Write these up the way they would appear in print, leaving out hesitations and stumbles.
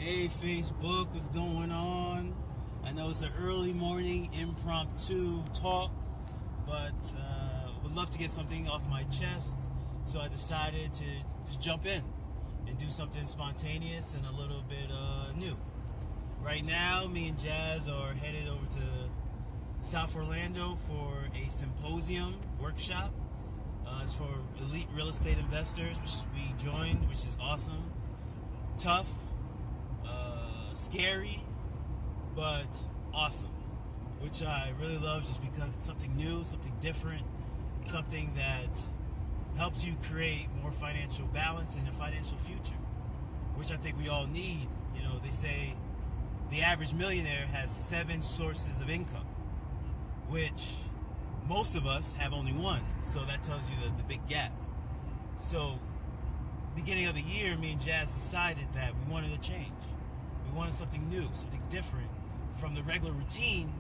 Hey Facebook, what's going on? I know it's an early morning impromptu talk, but would love to get something off my chest, so I decided to just jump in and do something spontaneous and a little bit new. Right now, me and Jazz are headed over to South Orlando for a symposium workshop. It's for elite real estate investors, which we joined, which is awesome. Tough, scary, but awesome, which I really love just because it's something new, something different, something that helps you create more financial balance and a financial future, which I think we all need. You know, they say the average millionaire has 7 sources of income, which most of us have only one, so that tells you the big gap. So beginning of the year, me and Jazz decided that we wanted a change. We wanted something new, something different from the regular routine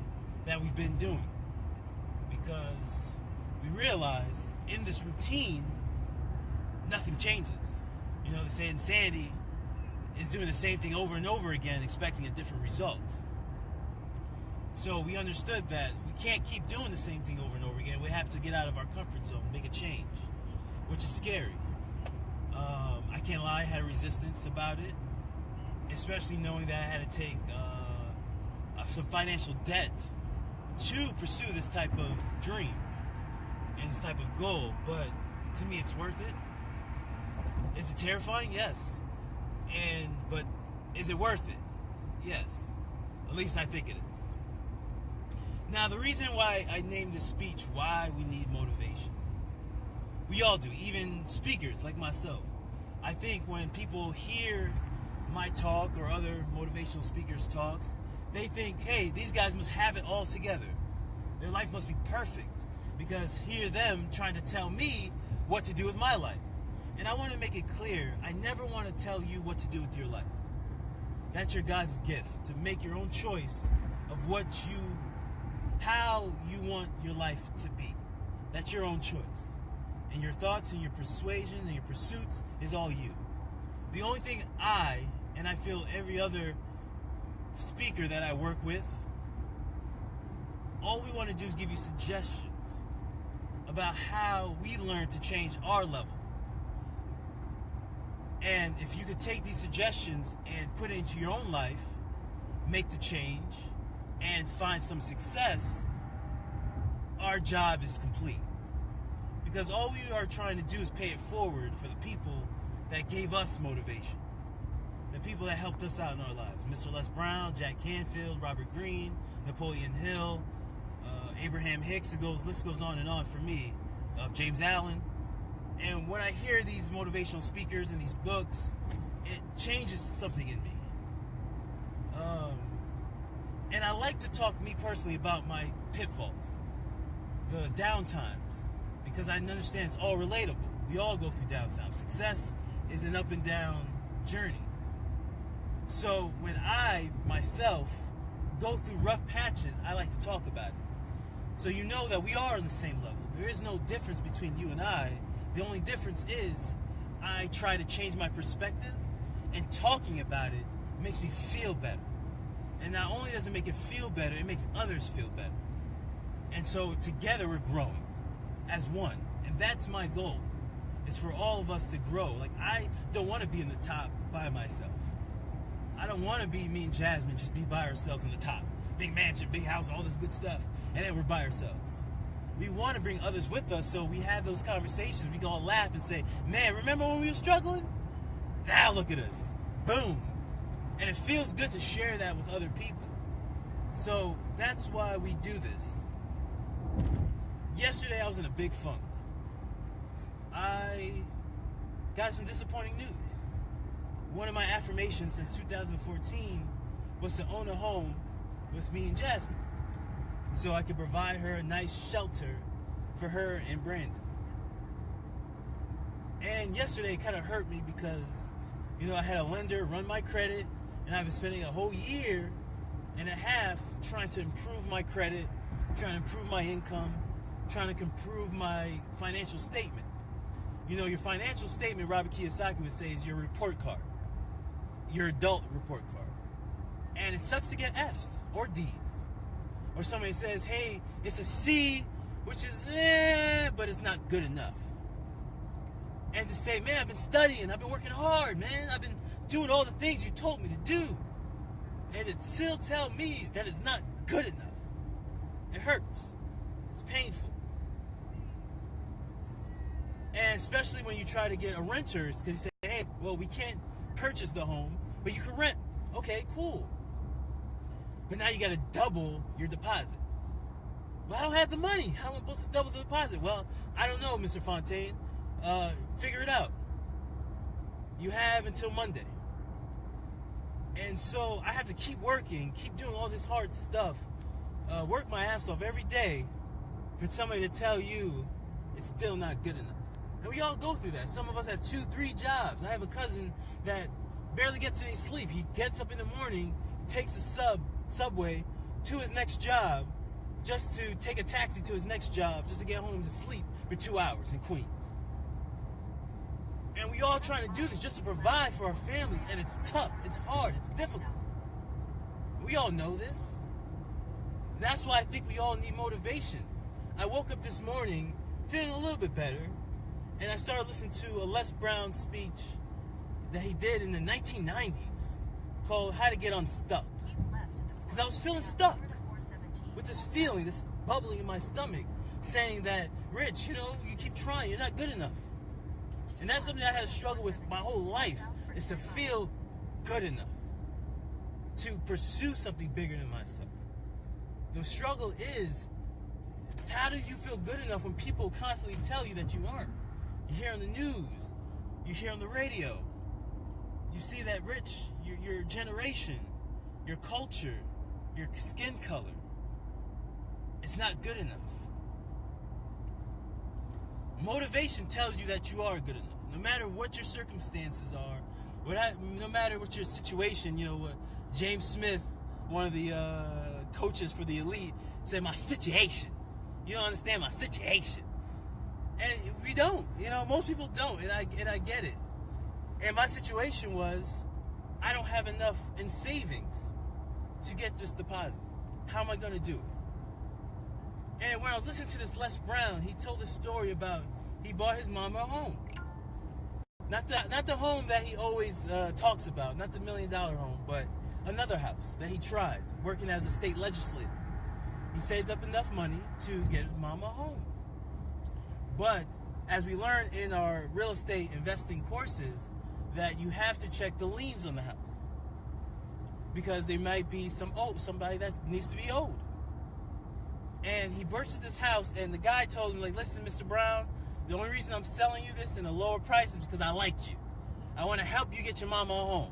that we've been doing. Because we realize in this routine, nothing changes. You know, they say insanity is doing the same thing over and over again, expecting a different result. So we understood that we can't keep doing the same thing over and over again. We have to get out of our comfort zone, make a change, which is scary. I can't lie, I had resistance about it, especially knowing that I had to take some financial debt to pursue this type of dream and this type of goal. But to me, it's worth it. Is it terrifying? Yes. But is it worth it? Yes. At least I think it is. Now, the reason why I named this speech "Why We Need Motivation," we all do, even speakers like myself. I think when people hear my talk or other motivational speakers' talks, they think, hey, these guys must have it all together. Their life must be perfect, because hear them trying to tell me what to do with my life. And I want to make it clear, I never want to tell you what to do with your life. That's your God's gift, to make your own choice of how you want your life to be. That's your own choice. And your thoughts and your persuasion and your pursuits is all you. The only thing and I feel every other speaker that I work with, all we want to do is give you suggestions about how we learn to change our level. And if you could take these suggestions and put it into your own life, make the change, and find some success, our job is complete. Because all we are trying to do is pay it forward for the people that gave us motivation. The people that helped us out in our lives. Mr. Les Brown, Jack Canfield, Robert Greene, Napoleon Hill, Abraham Hicks, list goes on and on for me. James Allen. And when I hear these motivational speakers and these books, it changes something in me. And I like to talk, me personally, about my pitfalls, the downtimes, because I understand it's all relatable. We all go through downtimes. Success is an up and down journey. So when I, myself, go through rough patches, I like to talk about it. So you know that we are on the same level. There is no difference between you and I. The only difference is I try to change my perspective, and talking about it makes me feel better. And not only does it make it feel better, it makes others feel better. And so together we're growing as one. And that's my goal, is for all of us to grow. Like, I don't want to be in the top by myself. I don't want to be me and Jasmine just be by ourselves in the top. Big mansion, big house, all this good stuff. And then we're by ourselves. We want to bring others with us, so we have those conversations. We can all laugh and say, man, remember when we were struggling? Now look at us. Boom. And it feels good to share that with other people. So that's why we do this. Yesterday I was in a big funk. I got some disappointing news. One of my affirmations since 2014 was to own a home with me and Jasmine, so I could provide her a nice shelter for her and Brandon. And yesterday it kind of hurt me because, you know, I had a lender run my credit, and I've been spending a whole year and a half trying to improve my credit, trying to improve my income, trying to improve my financial statement. You know, your financial statement, Robert Kiyosaki would say, is your report card. your adult report card. And it sucks to get F's or D's. Or somebody says, hey, it's a C, which is but it's not good enough. And to say, man, I've been studying, I've been working hard, man, I've been doing all the things you told me to do. And it still tell me that it's not good enough. It hurts. It's painful. And especially when you try to get a renter, because you say, hey, well, we can't purchase the home, but you can rent. Okay, cool. But now you got to double your deposit. Well, I don't have the money. How am I supposed to double the deposit? Well, I don't know, Mr. Fontaine. Figure it out. You have until Monday. And so I have to keep working, keep doing all this hard stuff, work my ass off every day for somebody to tell you it's still not good enough. And we all go through that. Some of us have 2, 3 jobs. I have a cousin that barely gets any sleep. He gets up in the morning, takes the subway to his next job just to take a taxi to his next job just to get home to sleep for 2 hours in Queens. And we all trying to do this just to provide for our families, and it's tough, it's hard, it's difficult. We all know this. That's why I think we all need motivation. I woke up this morning feeling a little bit better, and I started listening to a Les Brown speech that he did in the 1990s called How to Get Unstuck. Because I was feeling stuck with this feeling, this bubbling in my stomach, saying that, Rich, you keep trying, you're not good enough. And that's something I had to struggle with my whole life, is to feel good enough to pursue something bigger than myself. The struggle is, how do you feel good enough when people constantly tell you that you aren't? You hear on the news, you hear on the radio, you see that, Rich, your generation, your culture, your skin color, it's not good enough. Motivation tells you that you are good enough. No matter what your circumstances are, no matter what your situation, what James Smith, one of the coaches for the elite, said, my situation. You don't understand my situation. And we don't. Most people don't, and I get it. And my situation was, I don't have enough in savings to get this deposit. How am I going to do it? And when I was listening to this Les Brown, he told a story about he bought his mama a home. Not the home that he always talks about, not the $1 million home, but another house that he tried, working as a state legislator. He saved up enough money to get his mama a home. But as we learned in our real estate investing courses, that you have to check the liens on the house, because there might be somebody that needs to be owed. And he purchased this house, and the guy told him, listen, Mr. Brown, the only reason I'm selling you this in a lower price is because I like you. I want to help you get your mama a home.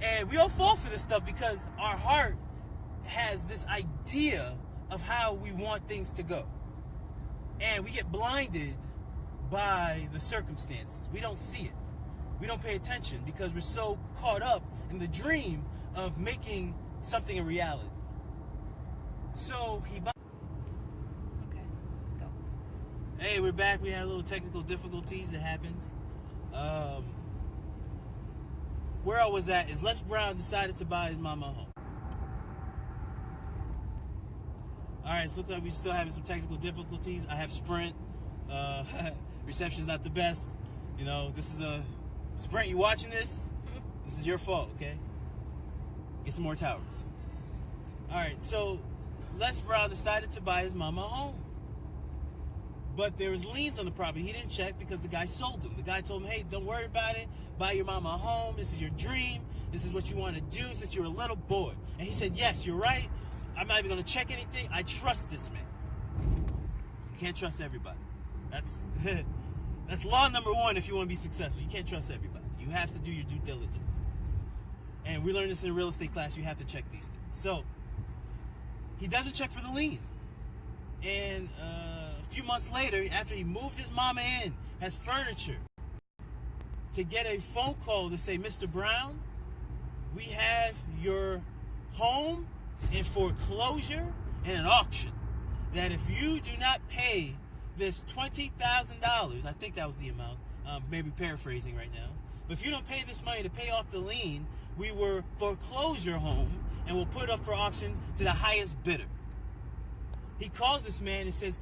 And we all fall for this stuff because our heart has this idea of how we want things to go. And we get blinded by the circumstances. We don't see it. We don't pay attention because we're so caught up in the dream of making something a reality. So he bought. Okay, go. Hey, we're back. We had a little technical difficulties. It happens. Where I was at is Les Brown decided to buy his mama a home. All right, so it looks like we're still having some technical difficulties. I have Sprint. Reception's not the best. This is a Sprint. You watching this? This is your fault, okay? Get some more towers. All right, so Les Brown decided to buy his mama a home. But there was liens on the property. He didn't check because the guy sold him. The guy told him, hey, don't worry about it. Buy your mama a home. This is your dream. This is what you want to do since you're a little boy. And he said, yes, you're right. I'm not even going to check anything. I trust this man. You can't trust everybody. That's law number 1 if you want to be successful. You can't trust everybody. You have to do your due diligence. And we learned this in a real estate class. You have to check these things. So he doesn't check for the lien. And a few months later, after he moved his mama in, has furniture, to get a phone call to say, Mr. Brown, we have your home in foreclosure and an auction. That if you do not pay this $20,000, I think that was the amount, maybe paraphrasing right now, But if you don't pay this money to pay off the lien, we will foreclose your home and we'll put it up for auction to the highest bidder. He calls this man and says,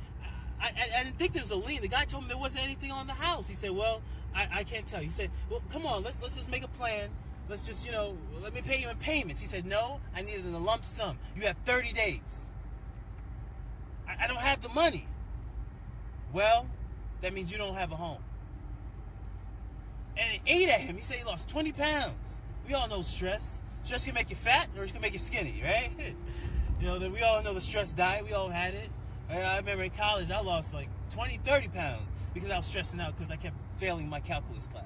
I didn't think there was a lien. The guy told him there wasn't anything on the house. He said, well, I can't tell you. He said, well, come on, let's just make a plan. Let's just, let me pay you in payments. He said, no, I need it in a lump sum. You have 30 days. I don't have the money. Well, that means you don't have a home. And it ate at him. He said he lost 20 pounds. We all know stress. Stress can make you fat or it can make you skinny, right? That we all know the stress diet. We all had it. I remember in college, I lost like 20, 30 pounds because I was stressing out because I kept failing my calculus class.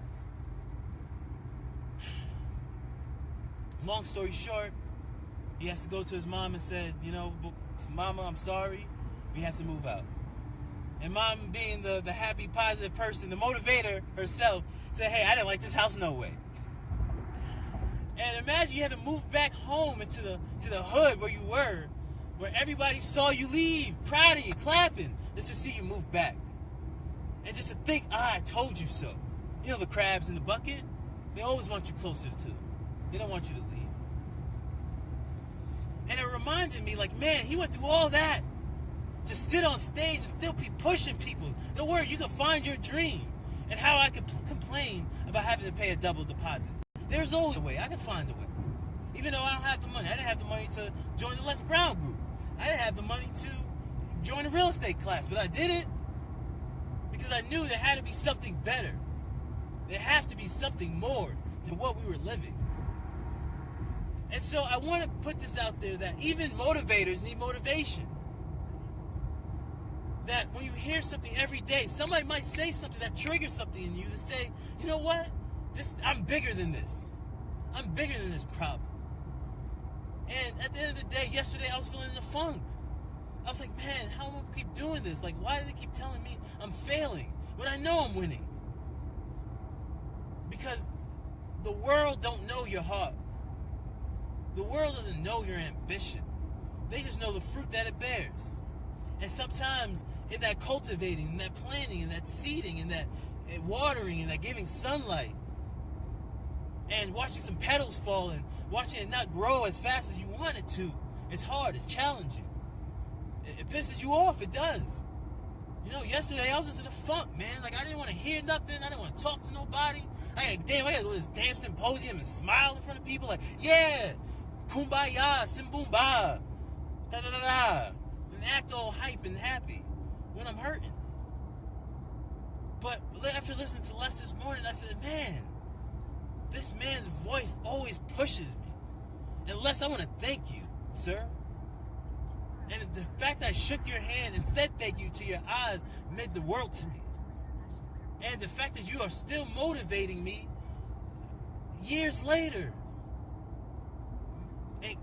Long story short, he has to go to his mom and said, Mama, I'm sorry. We have to move out. And Mom, being the happy, positive person, the motivator herself, said, hey, I didn't like this house no way. And imagine you had to move back home into the hood where you were, where everybody saw you leave, proud of you, clapping, just to see you move back. And just to think, I told you so. The crabs in the bucket, they always want you closer to them. They don't want you to leave. And it reminded me, man, he went through all that to sit on stage and still be pushing people. Don't worry, you can find your dream. And how I could complain about having to pay a double deposit. There's always a way. I can find a way. Even though I don't have the money. I didn't have the money to join the Les Brown group. I didn't have the money to join a real estate class. But I did it because I knew there had to be something better. There have to be something more than what we were living. And so I want to put this out there that even motivators need motivation. That when you hear something every day, somebody might say something that triggers something in you to say, you know what? I'm bigger than this. I'm bigger than this problem. And at the end of the day, yesterday I was feeling in a funk. I was like, man, how am I going to keep doing this? Why do they keep telling me I'm failing when I know I'm winning? Because the world don't know your heart. The world doesn't know your ambition. They just know the fruit that it bears. And sometimes in that cultivating, in that planting, in that seeding, in that watering, in that giving sunlight, and watching some petals fall and watching it not grow as fast as you want it to, it's hard, it's challenging. It pisses you off, it does. Yesterday I was just in a funk, man. I didn't want to hear nothing. I didn't want to talk to nobody. I gotta go to this damn symposium and smile in front of people yeah, kumbaya, simbumba, da-da-da-da, and act all hype and happy when I'm hurting. But after listening to Les this morning, I said, man, this man's voice always pushes me. And Les, I want to thank you, sir. And the fact that I shook your hand and said thank you to your eyes meant the world to me. And the fact that you are still motivating me years later, it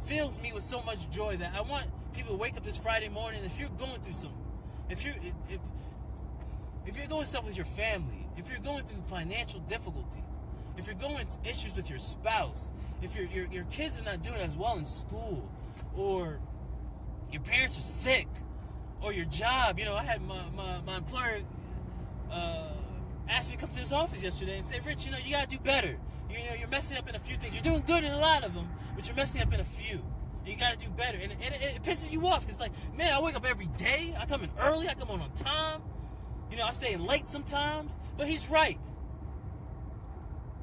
fills me with so much joy that I want people to wake up this Friday morning. If you're going through something, if you're going stuff with your family, if you're going through financial difficulties, if you're going through issues with your spouse, if your kids are not doing as well in school, or your parents are sick, or your job, I had my employer asked me to come to this office yesterday and say, Rich, you gotta do better. You're messing up in a few things. You're doing good in a lot of them, but you're messing up in a few. And you gotta do better. And it pisses you off. It's man, I wake up every day. I come in early. I come on time. I stay in late sometimes. But he's right.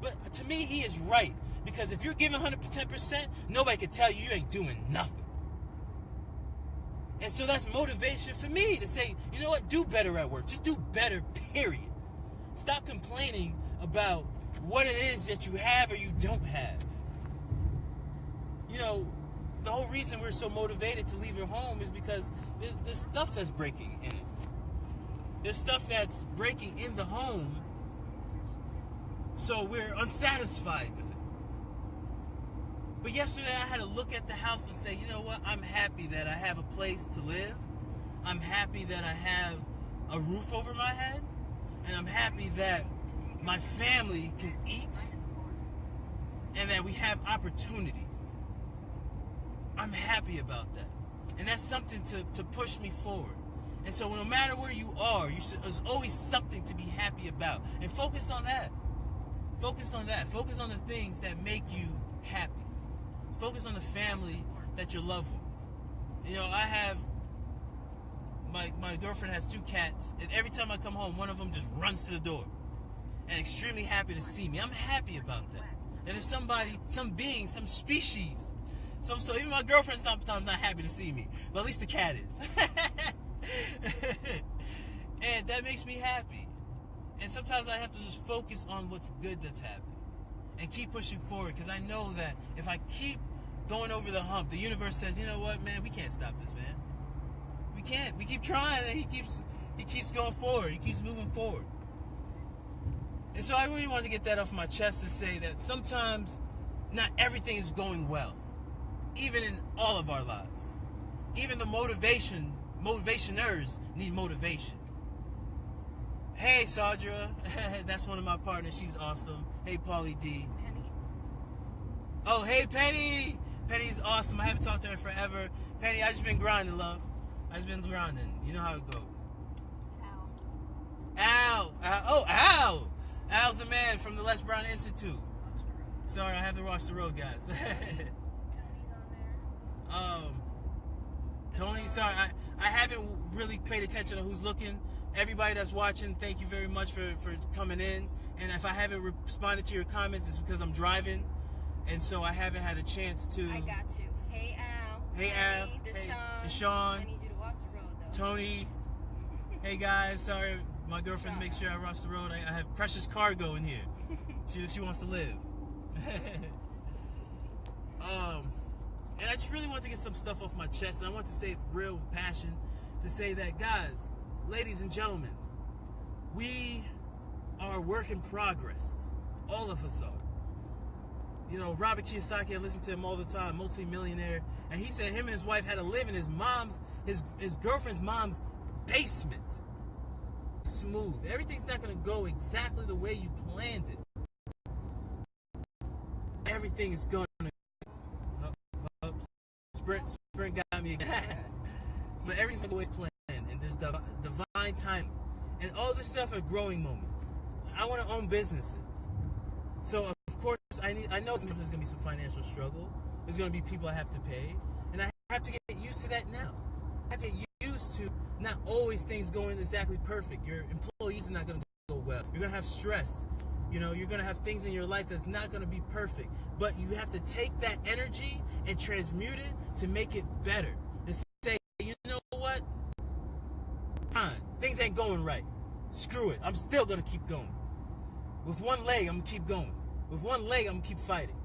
But to me, he is right. Because if you're giving 110%, nobody can tell you ain't doing nothing. And so that's motivation for me to say, you know what, do better at work. Just do better, period. Stop complaining about what it is that you have or you don't have. The whole reason we're so motivated to leave your home is because there's stuff that's breaking in it. There's stuff that's breaking in the home, so we're unsatisfied with it. But yesterday I had to look at the house and say, you know what, I'm happy that I have a place to live. I'm happy that I have a roof over my head. And I'm happy that my family can eat and that we have opportunities. I'm happy about that. And that's something to push me forward. And so no matter where you are, there's always something to be happy about. And focus on that. Focus on that. Focus on the things that make you happy. Focus on the family that you're loved with. You know, I have my girlfriend has 2 cats, and every time I come home, one of them just runs to the door and extremely happy to see me. I'm happy about that. And there's somebody, some being, some species, so even my girlfriend's sometimes not happy to see me, but at least the cat is. And that makes me happy. And sometimes I have to just focus on what's good that's happening and keep pushing forward, because I know that if I keep going over the hump, the universe says, you know what, man, we can't stop this, man. We can't. We keep trying, and he keeps going forward. He keeps moving forward. And so I really wanted to get that off my chest to say that sometimes not everything is going well, even in all of our lives. Even the motivationers need motivation. Hey, Saudra. That's one of my partners. She's awesome. Hey, Paulie D. Penny. Oh, hey, Penny. Penny's awesome. I haven't talked to her forever. Penny, I just been grinding, love. I just been grinding. You know how it goes. Al. Al. Al. Al's the man from the Les Brown Institute. Sorry, I have to watch the road, guys. Tony's on there. Tony, sorry, I haven't really paid attention to who's looking. Everybody that's watching, thank you very much for coming in. And if I haven't responded to your comments, it's because I'm driving. And so I haven't had a chance to... I got you. Hey, Al. Hey, Al. Deshaun. I need you to watch the road, though. Tony. Hey, guys. Sorry, my girlfriend makes sure I watch the road. I have precious cargo in here. She wants to live. And I just really want to get some stuff off my chest, and I want to stay real passion to say that, guys, ladies and gentlemen, we are a work in progress. All of us are. You know, Robert Kiyosaki, I listen to him all the time, multi-millionaire, and he said him and his wife had to live in his girlfriend's mom's basement. Smooth. Everything's not going to go exactly the way you planned it. Everything is going to... Sprint got me again. But everything's always planned, and there's divine timing. And all this stuff are growing moments. I want to own businesses. So, of course, I know there's going to be some financial struggle. There's going to be people I have to pay. And I have to get used to that now. I have to get used to not always things going exactly perfect. Your employees are not going to go well. You're going to have stress. You know, you're going to have things in your life that's not going to be perfect. But you have to take that energy and transmute it to make it better. And say, you know what? Fine. Things ain't going right. Screw it. I'm still going to keep going. With one leg, I'm going to keep going. With one leg, I'm going to keep fighting.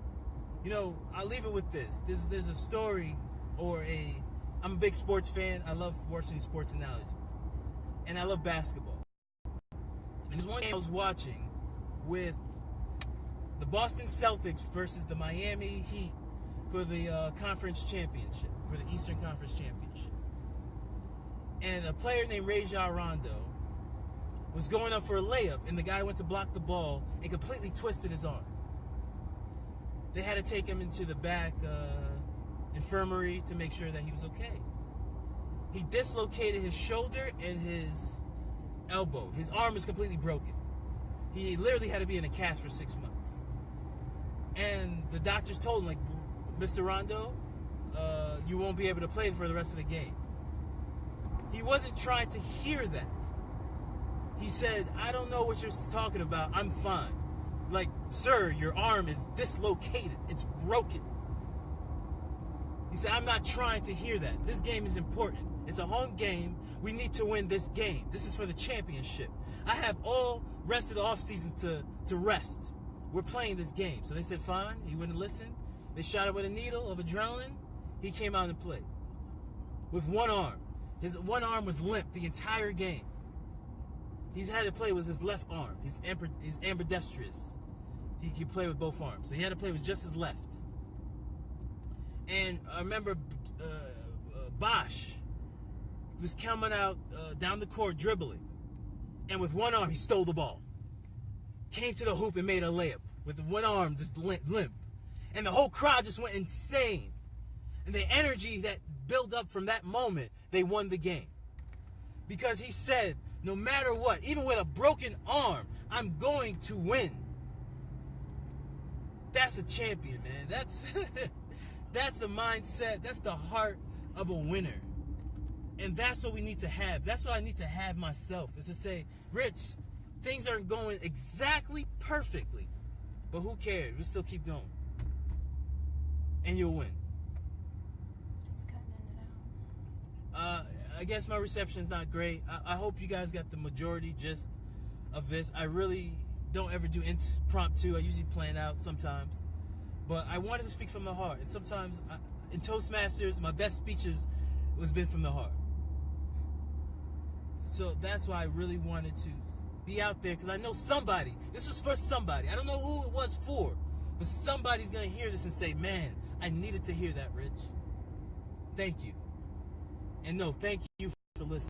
You know, I'll leave it with this. There's a story I'm a big sports fan. I love watching sports analogies. And I love basketball. And there's one game I was watching with the Boston Celtics versus the Miami Heat for the conference championship, for the Eastern Conference Championship. And a player named Rajon Rondo was going up for a layup, and the guy went to block the ball and completely twisted his arm. They had to take him into the back infirmary to make sure that he was okay. He dislocated his shoulder and his elbow. His arm is completely broken. He literally had to be in a cast for 6 months. And the doctors told him, like, Mr. Rondo, you won't be able to play for the rest of the game. He wasn't trying to hear that. He said, I don't know what you're talking about. I'm fine. Like, sir, your arm is dislocated. It's broken. He said, I'm not trying to hear that. This game is important. It's a home game. We need to win this game. This is for the championship. I have all rest of the offseason to rest. We're playing this game. So they said, fine. He wouldn't listen. They shot him with a needle of adrenaline. He came out and played. With one arm. His one arm was limp the entire game. He's had to play with his left arm. He's ambidextrous. He played with both arms. So he had to play with just his left. And I remember Bosch was coming out down the court dribbling. And with one arm, he stole the ball. Came to the hoop and made a layup. With one arm just limp. And the whole crowd just went insane. And the energy that built up from that moment, they won the game. Because he said, no matter what, even with a broken arm, I'm going to win. That's a champion, man. That's that's a mindset. That's the heart of a winner. And that's what we need to have. That's what I need to have myself, is to say, Rich, things aren't going exactly perfectly, but who cares? We'll still keep going. And you'll win. Just cutting it out. I guess my reception's not great. I hope you guys got the majority gist of this. I really don't ever do impromptu. I usually plan out sometimes. But I wanted to speak from the heart. And sometimes in Toastmasters, my best speeches was been from the heart. So that's why I really wanted to be out there, because I know somebody. This was for somebody. I don't know who it was for, but somebody's going to hear this and say, man, I needed to hear that, Rich. Thank you. And no, thank you for listening.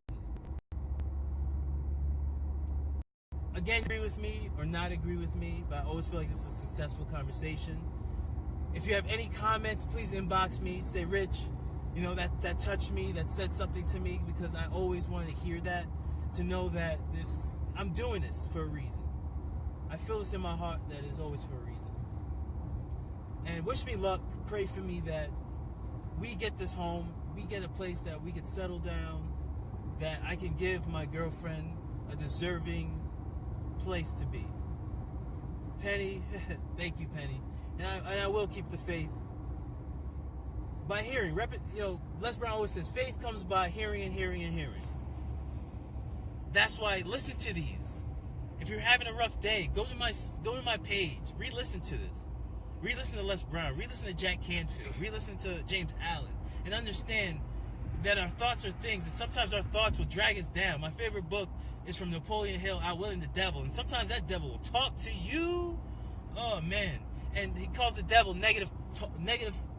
Again, agree with me or not agree with me, but I always feel like this is a successful conversation. If you have any comments, please inbox me. Say, Rich, you know, that touched me, that said something to me, because I always wanted to hear that, to know that I'm doing this for a reason. I feel this in my heart that it's always for a reason. And wish me luck. Pray for me that we get this home. We get a place that we can settle down, that I can give my girlfriend a deserving place to be. Penny, thank you, Penny. And I will keep the faith. By hearing, Les Brown always says, faith comes by hearing and hearing and hearing. That's why listen to these. If you're having a rough day, go to my page, re-listen to this. Re-listen to Les Brown, re-listen to Jack Canfield, re-listen to James Allen, and understand that our thoughts are things, and sometimes our thoughts will drag us down. My favorite book is from Napoleon Hill, Outwitting the Devil, and sometimes that devil will talk to you. Oh man, and he calls the devil negative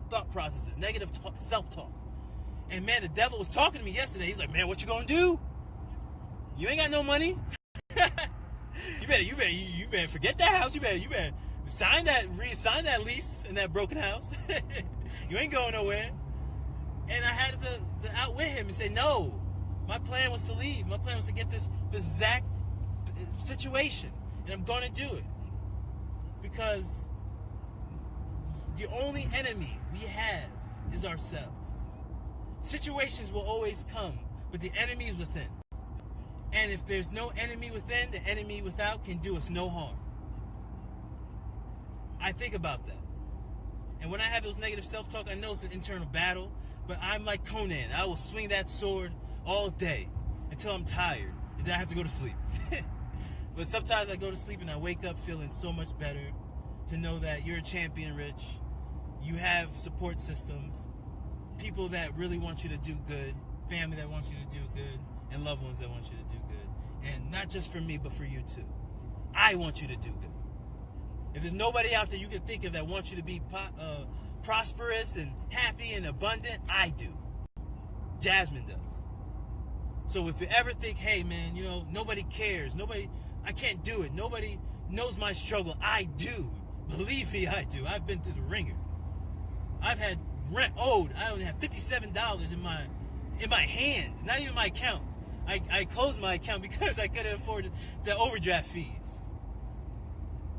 thought processes, negative self-talk. And man, the devil was talking to me yesterday. He's like, man, what you gonna do? You ain't got no money. You better forget that house. You better resign that lease in that broken house. You ain't going nowhere. And I had to outwit him and say, no, my plan was to leave. My plan was to get this exact situation, and I'm going to do it, because the only enemy we have is ourselves. Situations will always come, but the enemy is within. And if there's no enemy within, the enemy without can do us no harm. I think about that. And when I have those negative self-talk, I know it's an internal battle, but I'm like Conan. I will swing that sword all day until I'm tired, and then I have to go to sleep. But sometimes I go to sleep and I wake up feeling so much better, to know that you're a champion, Rich. You have support systems, people that really want you to do good, family that wants you to do good, and loved ones that want you to do good. And not just for me, but for you too. I want you to do good. If there's nobody out there you can think of that wants you to be prosperous and happy and abundant, I do. Jasmine does. So if you ever think, hey man, nobody cares, I can't do it, nobody knows my struggle, I do. Believe me, I do. I've been through the ringer. I've had rent owed. I only have $57 in my hand, not even my account. I closed my account because I couldn't afford the overdraft fees.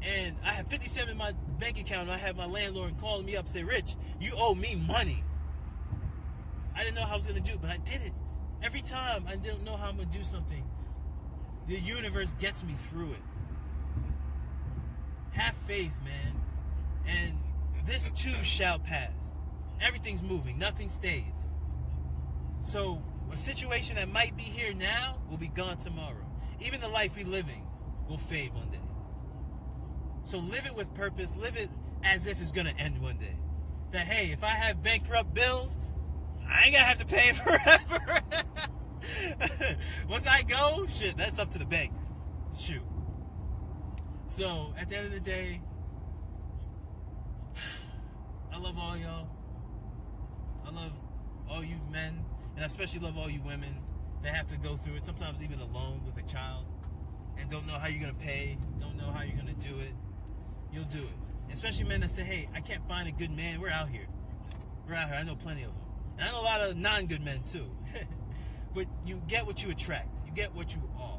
And I have $57 in my bank account, and I have my landlord calling me up and say, Rich, you owe me money. I didn't know how I was going to do it, but I did it. Every time I didn't know how I'm going to do something, the universe gets me through it. Have faith, man. And this too shall pass. Everything's moving. Nothing stays. So a situation that might be here now will be gone tomorrow. Even the life we're living will fade one day. So live it with purpose. Live it as if it's going to end one day. That, hey, if I have bankrupt bills, I ain't going to have to pay forever. Once I go, shit, that's up to the bank. Shoot. So, at the end of the day, I love all y'all. I love all you men, and I especially love all you women that have to go through it, sometimes even alone with a child, and don't know how you're going to pay, don't know how you're going to do it. You'll do it. Especially men that say, hey, I can't find a good man. We're out here. I know plenty of them. And I know a lot of non-good men, too. But you get what you attract. You get what you are.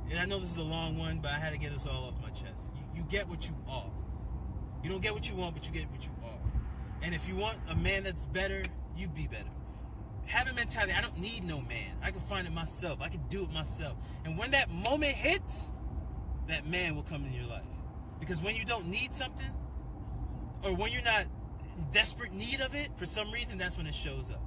And I know this is a long one, but I had to get this all off my chest. You get what you are. You don't get what you want, but you get what you are. And if you want a man that's better, you be better. Have a mentality, I don't need no man. I can find it myself. I can do it myself. And when that moment hits, that man will come in your life. Because when you don't need something, or when you're not in desperate need of it, for some reason, that's when it shows up.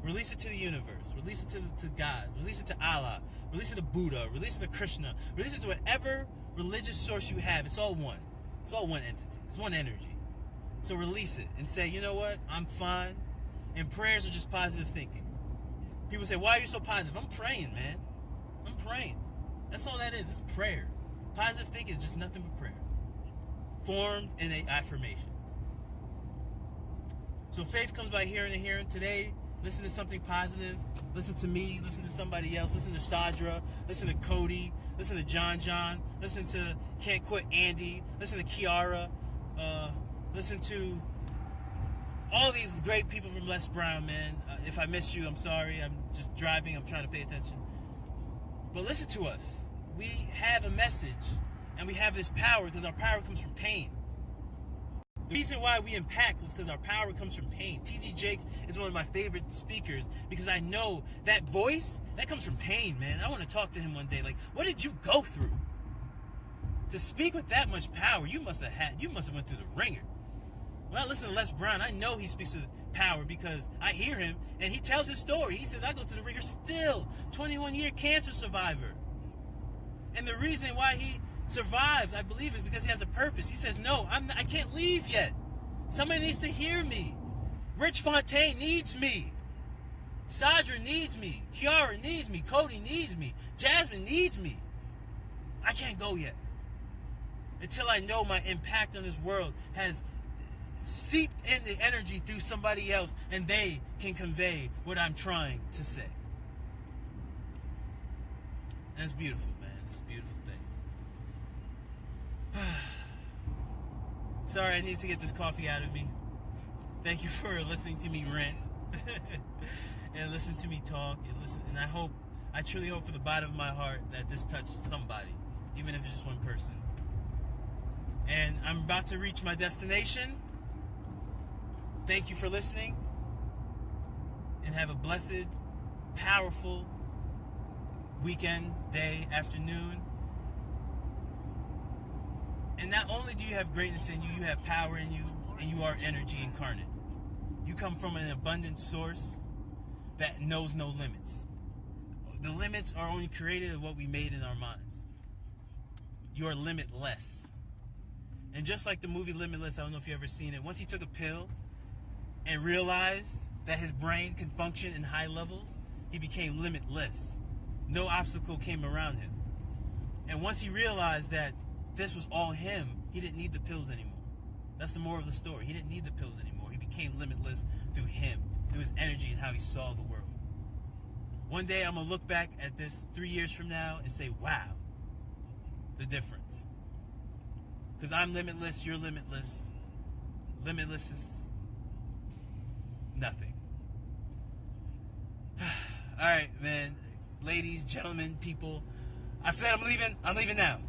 Release it to the universe. Release it to God. Release it to Allah. Release it to Buddha. Release it to Krishna. Release it to whatever religious source you have. It's all one. It's all one entity. It's one energy. So release it and say, you know what? I'm fine. And prayers are just positive thinking. People say, why are you so positive? I'm praying, man. I'm praying. That's all that is. It's prayer. Positive thinking is just nothing but prayer. Formed in an affirmation. So faith comes by hearing and hearing. Today, listen to something positive. Listen to me. Listen to somebody else. Listen to Sadra. Listen to Cody. Listen to John. Listen to Can't Quit Andy. Listen to Kiara. Listen to all these great people from Les Brown, man. If I miss you, I'm sorry. I'm just driving. I'm trying to pay attention. But listen to us. We have a message, and we have this power because our power comes from pain. The reason why we impact is because our power comes from pain. T.G. Jakes is one of my favorite speakers because I know that voice, that comes from pain, man. I want to talk to him one day. Like, what did you go through? To speak with that much power, you must have went through the ringer. When I listen to Les Brown, I know he speaks with power because I hear him and he tells his story. He says, I go through the ringer still, 21-year cancer survivor. And the reason why he survives, I believe, is because he has a purpose. He says, no, I can't leave yet. Somebody needs to hear me. Rich Fontaine needs me. Sadra needs me. Kiara needs me. Cody needs me. Jasmine needs me. I can't go yet. Until I know my impact on this world has seeped in the energy through somebody else and they can convey what I'm trying to say. And it's beautiful, man. It's a beautiful thing. Sorry, I need to get this coffee out of me. Thank you for listening to me rant and listen to me talk and I truly hope for the bottom of my heart that this touched somebody, even if it's just one person. And I'm about to reach my destination. Thank you for listening. And have a blessed, powerful weekend, day, afternoon. And not only do you have greatness in you, you have power in you, and you are energy incarnate. You come from an abundant source that knows no limits. The limits are only created of what we made in our minds. You are limitless. And just like the movie Limitless, I don't know if you've ever seen it, once he took a pill and realized that his brain can function in high levels, he became limitless. No obstacle came around him. And once he realized that this was all him, he didn't need the pills anymore. That's the moral of the story. He didn't need the pills anymore. He became limitless through him, through his energy and how he saw the world. One day I'm going to look back at this 3 years from now and say, wow, the difference. Because I'm limitless, you're limitless. Limitless is nothing. All right, man. Ladies, gentlemen, people. I've said I'm leaving now.